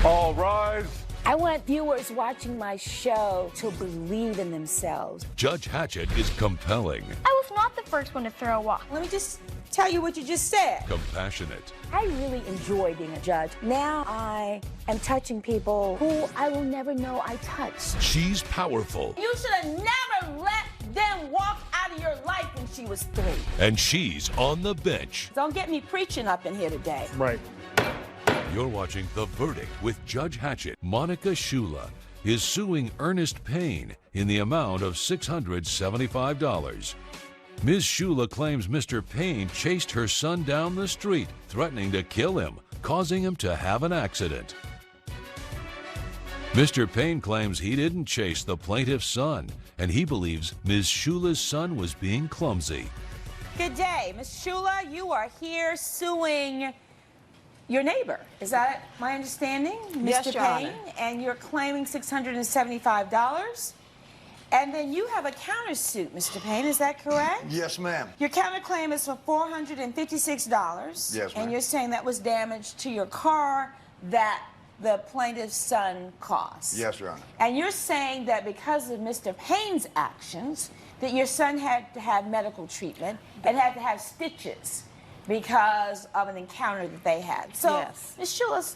All rise. I want viewers watching my show to believe in themselves. Judge Hatchett is compelling. I was not the first one to throw a walk. Let me just tell you what you just said. Compassionate. I really enjoy being a judge. Now I am touching people who I will never know I touched. She's powerful. You should have never let them walk out of your life when she was 3. And she's on the bench. Don't get me preaching up in here today. Right. You're watching The Verdict with Judge Hatchett. Monica Shula is suing Ernest Payne in the amount of $675. Ms. Shula claims Mr. Payne chased her son down the street, threatening to kill him, causing him to have an accident. Mr. Payne claims he didn't chase the plaintiff's son, and he believes Ms. Shula's son was being clumsy. Good day, Ms. Shula. You are here suing your neighbor. Is that my understanding, Yes, Mr. Your Payne? Honor. And you're claiming $675. And then you have a countersuit, Mr. Payne. Is that correct? Yes, ma'am. Your counterclaim is for $456. Yes, ma'am. And you're saying that was damage to your car that the plaintiff's son caused. Yes, Your Honor. And you're saying that because of Mr. Payne's actions, that your son had to have medical treatment and had to have stitches because of an encounter that they had. So, Yes. Ms. Shula,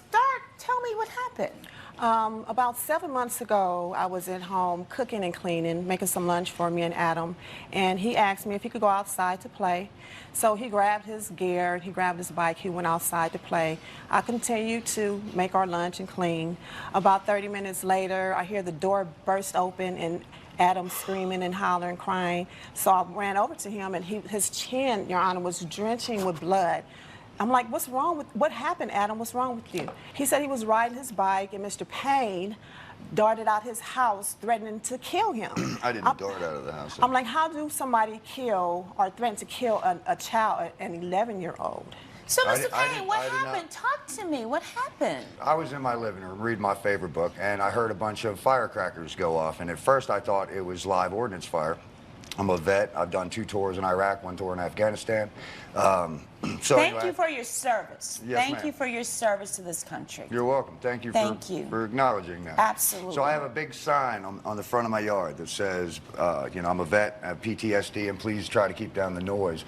tell me what happened. About 7 months ago, I was at home cooking and cleaning, making some lunch for me and Adam, and he asked me if he could go outside to play. So he grabbed his gear, he grabbed his bike, he went outside to play. I continued to make our lunch and clean. About 30 minutes later, I hear the door burst open and Adam screaming and hollering, crying. So I ran over to him, and his chin, Your Honor, was drenching with blood. I'm like, what's wrong with, what happened, Adam? What's wrong with you? He said he was riding his bike, and Mr. Payne darted out his house, threatening to kill him. I didn't dart out of the house. I'm like, how do somebody kill or threaten to kill a child, an 11-year-old? So, I Mr. did Payne, what not- happened? Talk to me. What happened? I was in my living room reading my favorite book, and I heard a bunch of firecrackers go off. And at first, I thought it was live ordnance fire. I'm a vet. I've done 2 tours in Iraq, 1 tour in Afghanistan. Thank you for your service. Yes, Thank ma'am. you for your service to this country. You're welcome. Thank you, for acknowledging that. Absolutely. So I have a big sign on the front of my yard that says, you know, I'm a vet, I have PTSD, and please try to keep down the noise.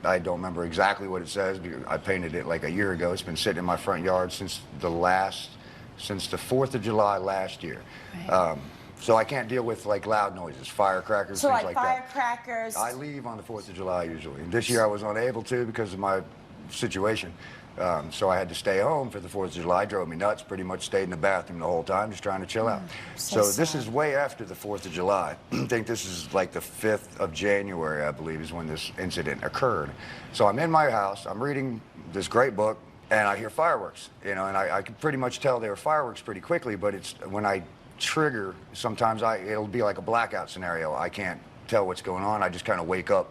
I don't remember exactly what it says because I painted it like a year ago. It's been sitting in my front yard since the 4th of July last year. Right. So I can't deal with like loud noises, firecrackers, So things like like that. firecrackers. I leave on the 4th of July usually. This year I was unable to because of my situation. So I had to stay home for the 4th of July. Drove me nuts. Pretty much stayed in the bathroom the whole time, just trying to chill out. So this sad. is way after the 4th of July. I think this is like the 5th of January, I believe, is when this incident occurred. So I'm in my house. I'm reading this great book, and I hear fireworks. You know, and I could pretty much tell they were fireworks pretty quickly. But it's when I trigger, sometimes it'll be like a blackout scenario. I can't tell what's going on. I just kind of wake up.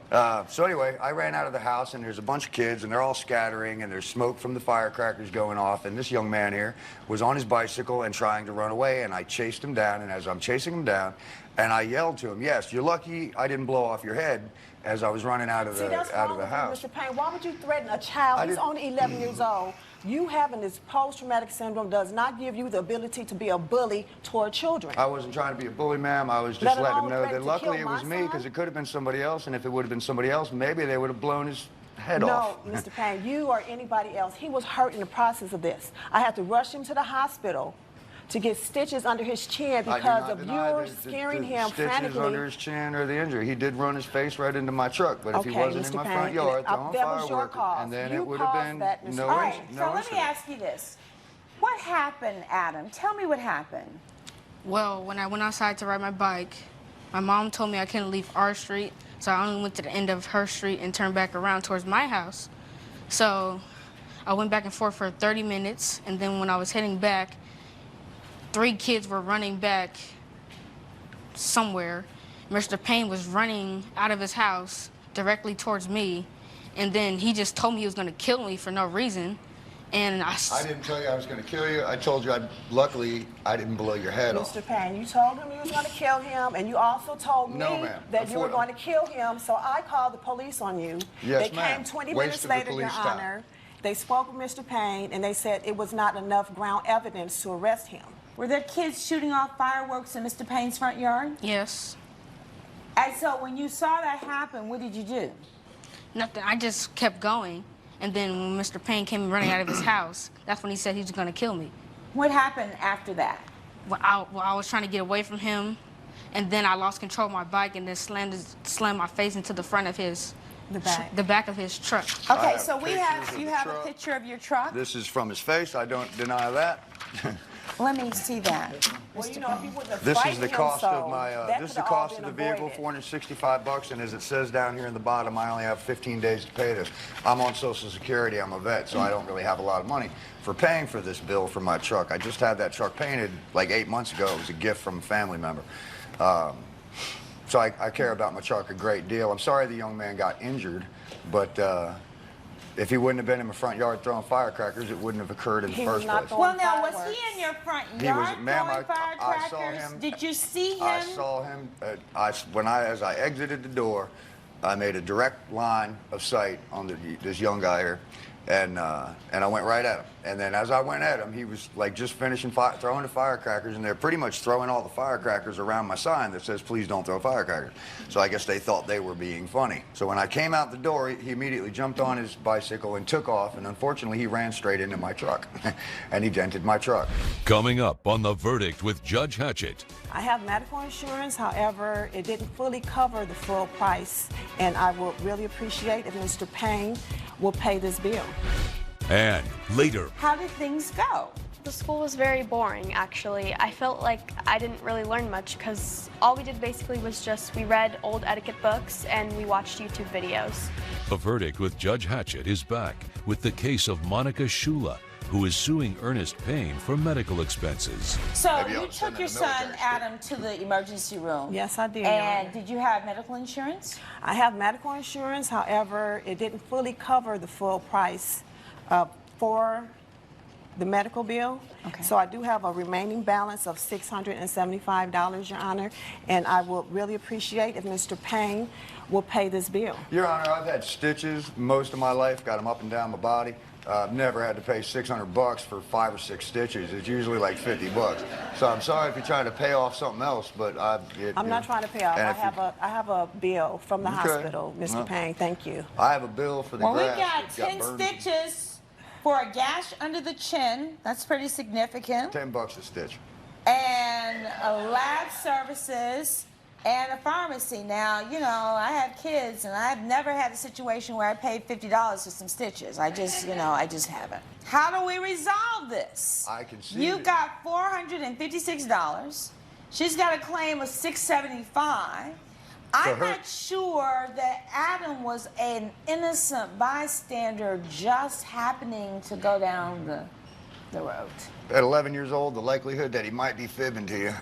So anyway, I ran out of the house, and there's a bunch of kids, and they're all scattering, and there's smoke from the firecrackers going off, and this young man here was on his bicycle and trying to run away, and I chased him down, and as I'm chasing him down, and I yelled to him, yes, you're lucky I didn't blow off your head, as I was running out of the house. Mr. Payne. Why would you threaten a child? He's only 11 years old. You having this post-traumatic syndrome does not give you the ability to be a bully toward children. I wasn't trying to be a bully, ma'am. I was just letting him know that luckily it was me, son? because it could have been somebody else, and if it would have been somebody else, maybe they would have blown his head off. No, Mr. Payne, you or anybody else, he was hurt in the process of this. I had to rush him to the hospital to get stitches under his chin because of you scaring him frantically. Stitches under his chin or the injury. He did run his face right into my truck, but if he wasn't in my front yard throwing fireworks, and then it would have been no incident. So let me ask you this. What happened, Adam? Tell me what happened. Well, when I went outside to ride my bike, my mom told me I couldn't leave our street, so I only went to the end of her street and turned back around towards my house. So I went back and forth for 30 minutes, and then when I was heading back, 3 kids were running back somewhere. Mr. Payne was running out of his house directly towards me, and then he just told me he was going to kill me for no reason. And I didn't tell you I was going to kill you. I told you, luckily, I didn't blow your head off. Mr. Payne, you told him you was going to kill him, and you also told me that you were going to kill him, so I called the police on you. Yes, They came 20 minutes later, Your Honor, They spoke with Mr. Payne, and they said it was not enough ground evidence to arrest him. Were there kids shooting off fireworks in Mr. Payne's front yard? Yes. And so when you saw that happen, what did you do? Nothing. I just kept going. And then when Mr. Payne came running out of his house, that's when he said he was going to kill me. What happened after that? Well, I was trying to get away from him, and then I lost control of my bike and then slammed my face into the front of the back of his truck. Okay, so you have a picture of your truck? This is from his face. I don't deny that. Let me see that. Well, you know, if you wouldn't have This is frightened the him cost so, of my. that This is could the have all cost of been the vehicle, avoided. $465, and as it says down here in the bottom, I only have 15 days to pay this. I'm on Social Security. I'm a vet, so I don't really have a lot of money for paying for this bill for my truck. I just had that truck painted like 8 months ago. It was a gift from a family member. So I care about my truck a great deal. I'm sorry the young man got injured, but if he wouldn't have been in my front yard throwing firecrackers, it wouldn't have occurred in the first place. Well, now, was he in your front yard Ma'am, throwing firecrackers? I saw him. Did you see him? I saw him. As I exited the door, I made a direct line of sight on this young guy here, and I went right at him. And then as I went at him, he was like just finishing throwing the firecrackers, and they're pretty much throwing all the firecrackers around my sign that says, "Please don't throw firecrackers." So I guess they thought they were being funny. So when I came out the door, he immediately jumped on his bicycle and took off, and unfortunately he ran straight into my truck, and he dented my truck. Coming up on The Verdict with Judge Hatchett. I have medical insurance, however, it didn't fully cover the full price, and I will really appreciate if Mr. Payne will pay this bill. And later, How did things go? The school was very boring, actually. I felt like I didn't really learn much because all we did basically was we read old etiquette books and we watched YouTube videos. The Verdict with Judge Hatchett is back with the case of Monica Shula, who is suing Ernest Payne for medical expenses. So Maybe you I'll send took him your to son, military school. Adam, to the emergency room. Yes, I did, Your And Honor. did you have medical insurance? I have medical insurance, however, it didn't fully cover the full price for the medical bill. Okay. So I do have a remaining balance of $675, Your Honor, and I will really appreciate if Mr. Payne will pay this bill. Your Honor, I've had stitches most of my life, got them up and down my body. I've never had to pay $600 for 5 or 6 stitches. It's usually like $50. So I'm sorry if you're trying to pay off something else, but I'm not trying to pay off. I have a bill from the Okay. hospital, Mr. Well, Payne. Thank you. I have a bill for the Well, we grass. got that 10 burned. stitches for a gash under the chin. That's pretty significant. $10 a stitch. And lab services and a pharmacy. Now, you know, I have kids, and I've never had a situation where I paid $50 for some stitches. I just haven't. How do we resolve this? I can see You it. got $456. She's got a claim of $675. I'm her- not sure that Adam was an innocent bystander just happening to go down the road. At 11 years old, the likelihood that he might be fibbing to you.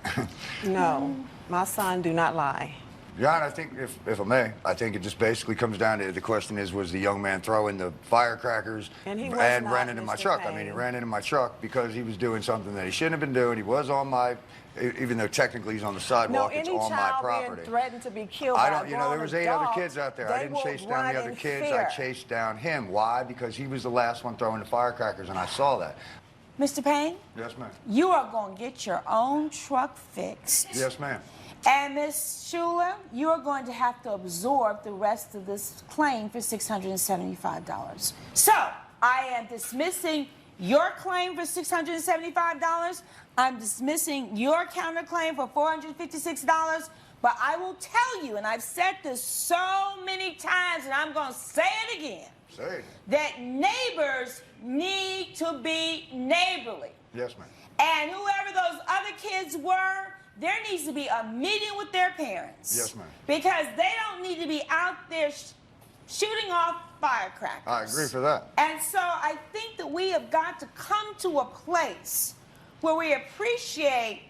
No, my son do not lie. Your Honor, I think, if I may, I think it just basically comes down to the question is, was the young man throwing the firecrackers And he was ran not, into my Mr. truck? I Payne. mean, he ran into my truck because he was doing something that he shouldn't have been doing. He was on my, even though technically he's on the No, sidewalk, it's any on my child property. being threatened to be killed I by don't, a you know, there grown was 8 other adult, kids out there. I they didn't will chase down run the other in kids. fear. I chased down him. Why? Because he was the last one throwing the firecrackers, and I saw that. Mr. Payne, Yes, ma'am. you are going to get your own truck fixed. Yes, ma'am. And Ms. Shula, you are going to have to absorb the rest of this claim for $675. So, I am dismissing your claim for $675. I'm dismissing your counterclaim for $456. But I will tell you, and I've said this so many times, and I'm going to say it again, Say it. that neighbors need to be neighborly. Yes, ma'am. And whoever those other kids were, there needs to be a meeting with their parents. Yes, ma'am. Because they don't need to be out there shooting off firecrackers. I agree for that. And so I think that we have got to come to a place where we appreciate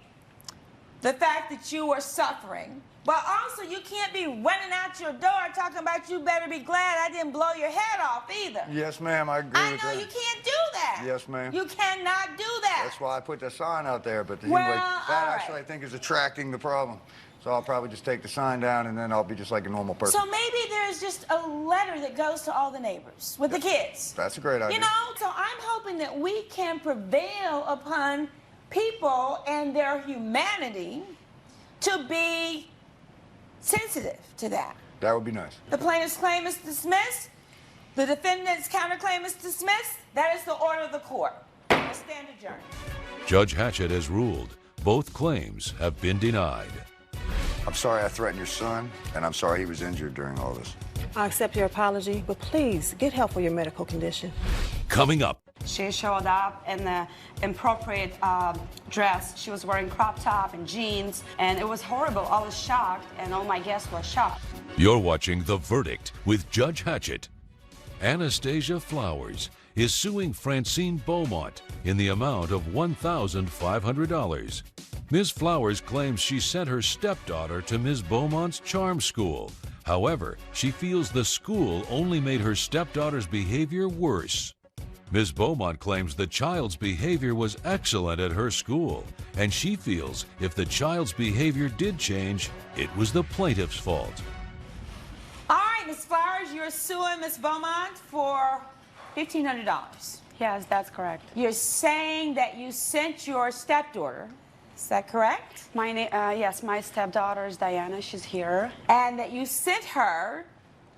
the fact that you are suffering. But also, you can't be running out your door talking about you better be glad I didn't blow your head off either. Yes, ma'am. I agree I with know that. you can't do that. Yes, ma'am. You cannot do that. That's why I put the sign out there. But the Well, that all right. actually, I think, is attracting the problem. So So I'll probably just take the sign down and then I'll be just like a normal person. So maybe there's just a letter that goes to all the neighbors with the kids. That's a great idea. You know, so I'm hoping that we can prevail upon people and their humanity to be sensitive to that. That would be nice. The plaintiff's claim is dismissed. The defendant's counterclaim is dismissed. That is the order of the court. I stand adjourned. Judge Hatchett has ruled both claims have been denied. I'm sorry I threatened your son, and I'm sorry he was injured during all this. I accept your apology, but please get help for your medical condition. Coming up, She showed up in the inappropriate dress. She was wearing crop top and jeans, and it was horrible. I was shocked, and all my guests were shocked. you're watching The Verdict with Judge Hatchett. Anastasia Flowers is suing Francine Beaumont in the amount of $1,500. Ms. Flowers claims she sent her stepdaughter to Ms. Beaumont's charm school. However, she feels the school only made her stepdaughter's behavior worse. Ms. Beaumont claims the child's behavior was excellent at her school, and she feels if the child's behavior did change, it was the plaintiff's fault. All right, Ms. Flowers, you're suing Ms. Beaumont for $1,500. Yes, that's correct. You're saying that you sent your stepdaughter, is that correct? Yes, my stepdaughter is Diana. She's here. And that you sent her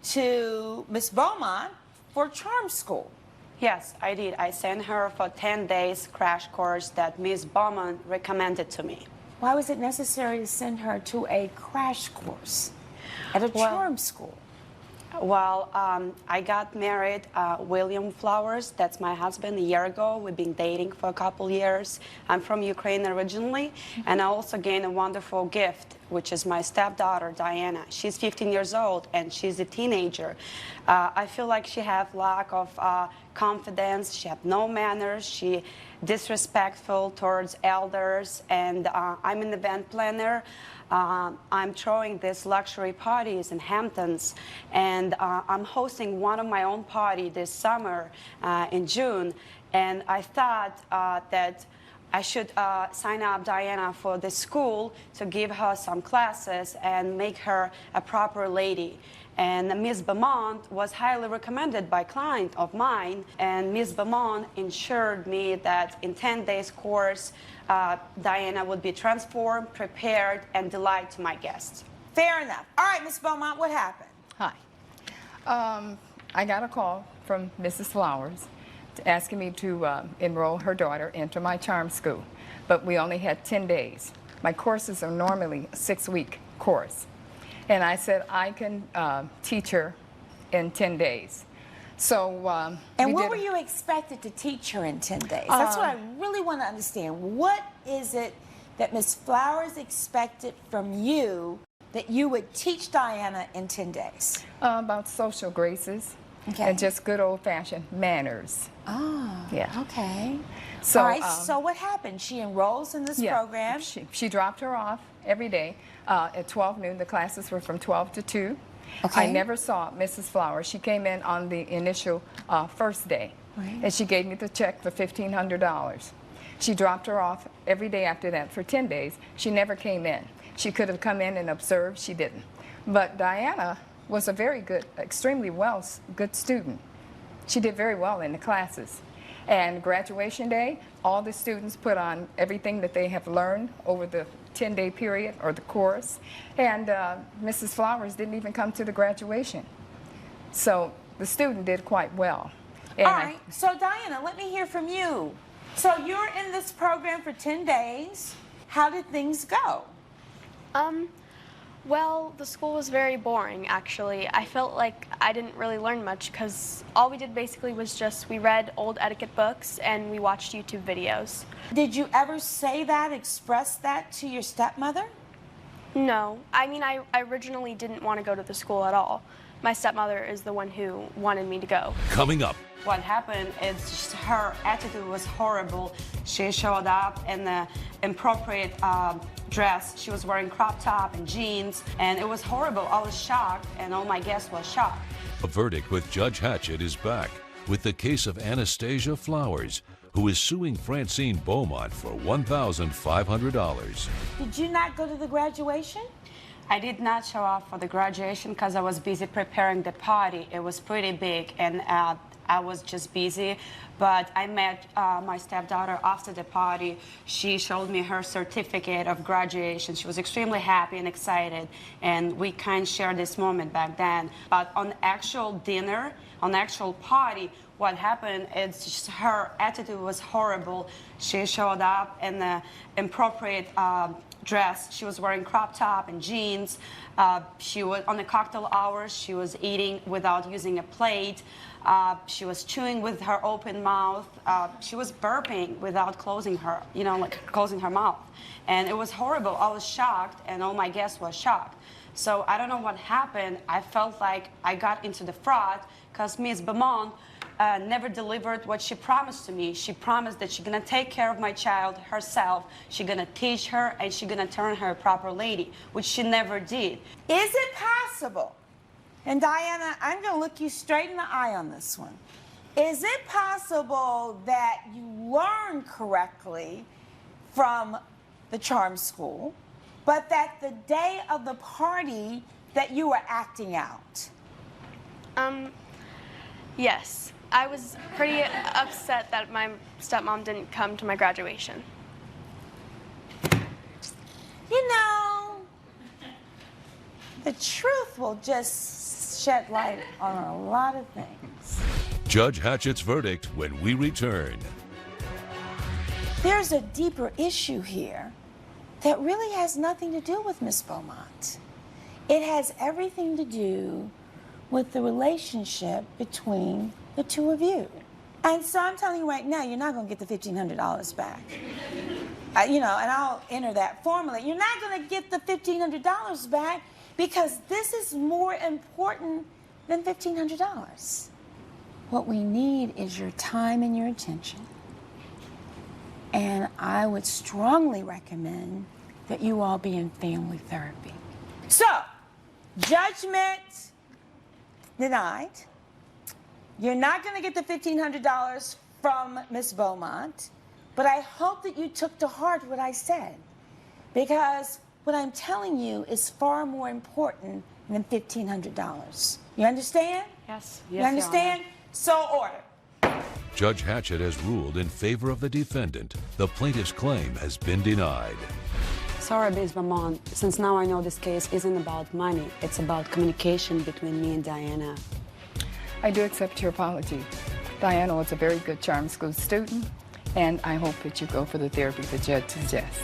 to Ms. Beaumont for charm school. Yes, I did. I sent her for 10 days crash course that Ms. Beaumont recommended to me. Why was it necessary to send her to a crash course at a charm school? Well, I got married, William Flowers, that's my husband, a year ago. We've been dating for a couple years. I'm from Ukraine originally, and I also gained a wonderful gift, which is my stepdaughter, Diana. She's 15 years old, and she's a teenager. I feel like she has lack of confidence. She has no manners. She disrespectful towards elders, and I'm an event planner. I'm throwing these luxury parties in Hamptons, and I'm hosting one of my own party this summer in June, and I thought that I should sign up Diana for the school to give her some classes and make her a proper lady. And Ms. Beaumont was highly recommended by a client of mine, and Ms. Beaumont ensured me that in 10 days course, Diana would be transformed, prepared, and delight to my guests. Fair enough. All right, Ms. Beaumont, what happened? Hi. I got a call from Mrs. Flowers asking me to enroll her daughter into my charm school, but we only had 10 days. My courses are normally a 6-week course. And I said, I can teach her in 10 days. So, and what were you expected to teach her in 10 days? That's what I really want to understand. What is it that Ms. Flowers expected from you that you would teach Diana in 10 days? About social graces and just good old-fashioned manners. Oh, yeah. Okay. So, all right, so what happened? She enrolls in this program. She dropped her off every day at 12 noon. The classes were from 12 to 2. Okay. I never saw Mrs. Flowers. She came in on the initial first day, and she gave me the check for $1,500. She dropped her off every day after that for 10 days. She never came in. She could have come in and observed. She didn't. But Diana was a very good, extremely good student. She did very well in the classes. And graduation day, all the students put on everything that they have learned over the 10-day period or the course. And Mrs. Flowers didn't even come to the graduation. So the student did quite well. And all right, so Diana, let me hear from you. So you're in this program for 10 days. How did things go? Well, the school was very boring, actually. I felt like I didn't really learn much because all we did basically was just we read old etiquette books and we watched YouTube videos. Did you ever say that, express that to your stepmother? No. I mean, I originally didn't want to go to the school at all. My stepmother is the one who wanted me to go. Coming up. What happened is just her attitude was horrible. She showed up in the inappropriate dress. She was wearing crop top and jeans, and it was horrible. I was shocked, and all my guests were shocked. A Verdict with Judge Hatchett is back with the case of Anastasia Flowers, who is suing Francine Beaumont for $1,500. Did you not go to the graduation? I did not show up for the graduation because I was busy preparing the party. It was pretty big, and I was just busy. But I met my stepdaughter after the party. She showed me her certificate of graduation. She was extremely happy and excited, and we kind of shared this moment back then. But on actual dinner, on actual party, what happened is just her attitude was horrible. She showed up in the inappropriate dress. She was wearing crop top and jeans. She was on the cocktail hours. She was eating without using a plate. She was chewing with her open mouth. She was burping without closing her, closing her mouth. And it was horrible. I was shocked, and all my guests were shocked. So I don't know what happened. I felt like I got into the fraud because Miss Beaumont never delivered what she promised to me. She promised that she's gonna take care of my child herself. She's gonna teach her, and she's gonna turn her a proper lady, which she never did. Is it possible, and Diana, I'm gonna look you straight in the eye on this one. Is it possible that you learned correctly from the charm school, but that the day of the party that you were acting out? Yes. I was pretty upset that my stepmom didn't come to my graduation. You know, the truth will just shed light on a lot of things. Judge Hatchett's verdict when we return. There's a deeper issue here that really has nothing to do with Miss Beaumont. It has everything to do with the relationship between the two of you. And so I'm telling you right now, you're not going to get the $1,500 back. And I'll enter that formally. You're not going to get the $1,500 back because this is more important than $1,500. What we need is your time and your attention. And I would strongly recommend that you all be in family therapy. So, judgment denied. You're not going to get the $1,500 from Miss Beaumont, but I hope that you took to heart what I said, because what I'm telling you is far more important than $1,500. You understand? Yes. You understand? So ordered. Judge Hatchett has ruled in favor of the defendant. The plaintiff's claim has been denied. Sorry, Miss Beaumont. Since now I know this case isn't about money, it's about communication between me and Diana. I do accept your apology. Diana was a very good charm school student, and I hope that you go for the therapy the judge suggests.